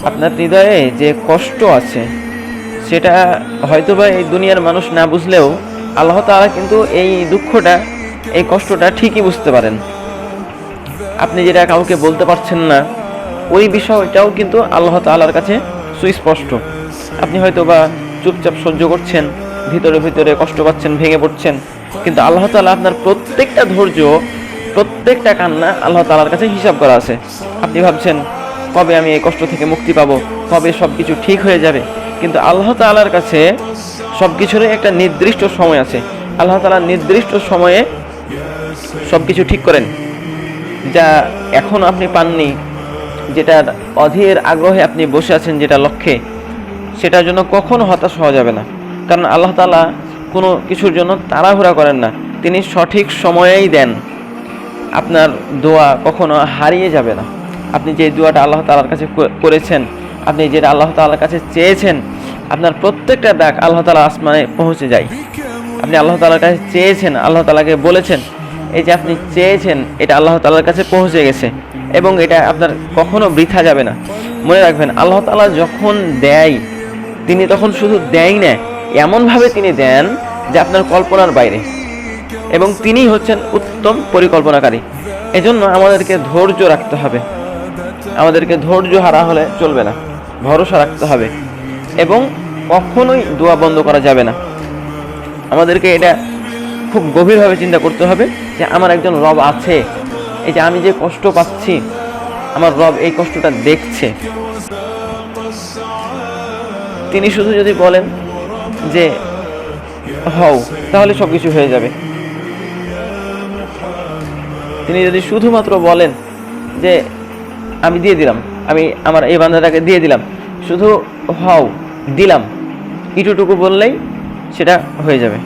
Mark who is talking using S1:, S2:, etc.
S1: আপনার হৃদয়ে যে কষ্ট আছে সেটা হয়তোবা এই দুনিয়ার মানুষ না বুঝলেও আল্লাহ তাআলা কিন্তু এই দুঃখটা, এই কষ্টটা ঠিকই বুঝতে পারেন। আপনি যেটা কাউকে বলতে পারছেন না, ওই বিষয়টাও কিন্তু আল্লাহ তাআলার কাছে সুস্পষ্ট। আপনি হয়তোবা চুপচাপ সহ্য করছেন, ভিতরে ভিতরে কষ্ট পাচ্ছেন, ভেঙে পড়ছেন, কিন্তু আল্লাহ তাআলা আপনার প্রত্যেকটা ধৈর্য, প্রত্যেকটা কান্না আল্লাহ তাআলার কাছে হিসাব করা আছে। আপনি ভাবছেন কবে আমি এই কষ্ট থেকে মুক্তি পাবো, কবে সব কিছু ঠিক হয়ে যাবে, কিন্তু আল্লাহ তাআলার কাছে সব কিছুরই একটা নির্দিষ্ট সময় আছে। আল্লাহ তাআলা নির্দিষ্ট সময়ে সব কিছু ঠিক করেন। যা এখনও আপনি পাননি, যেটার অধীর আগ্রহে আপনি বসে আছেন, যেটা লক্ষ্যে, সেটার জন্য কখনো হতাশ হওয়া যাবে না। কারণ আল্লাহ তাআলা কোনো কিছুর জন্য তাড়াহুড়া করেন না, তিনি সঠিক সময়েই দেন। আপনার দোয়া কখনো হারিয়ে যাবে না। আপনি যে দোয়াটা আল্লাহ তাআলার কাছে করেছেন, আপনি যেটা আল্লাহ তাআলার কাছে চেয়েছেন, আপনার প্রত্যেকটা ডাক আল্লাহ তাআলা আসমানে পৌঁছে যায়। আপনি আল্লাহ তাআলার কাছে চেয়েছেন, আল্লাহ তাআলাকে বলেছেন, এই যে আপনি চেয়েছেন এটা আল্লাহ তাআলার কাছে পৌঁছে গেছে, এবং এটা আপনার কখনো বৃথা যাবে না। মনে রাখবেন, আল্লাহ তাআলা যখন দেয়, তিনি তখন শুধু দেয় না, এমনভাবে তিনি দেন যে আপনার কল্পনার বাইরে, এবং তিনি হচ্ছেন উত্তম পরিকল্পনাকারী। এজন্য আমাদেরকে ধৈর্য রাখতে হবে, আমাদেরকে ধৈর্য হারা হলে চলবে না, ভরসা রাখতে হবে, এবং কখনোই দোয়া বন্ধ করা যাবে না। আমাদেরকে এটা খুব গভীরভাবে চিন্তা করতে হবে যে আমার একজন রব আছে, এই যে আমি যে কষ্ট পাচ্ছি, আমার রব এই কষ্টটা দেখছে। তিনি শুধু যদি বলেন যে হও, তাহলে সব কিছু হয়ে যাবে। তিনি যদি শুধুমাত্র বলেন যে আমি দিয়ে দিলাম, আমি আমার এই বান্দাটাকে দিয়ে দিলাম, শুধু হও দিলাম, এটুকু বললেই সেটা হয়ে যাবে।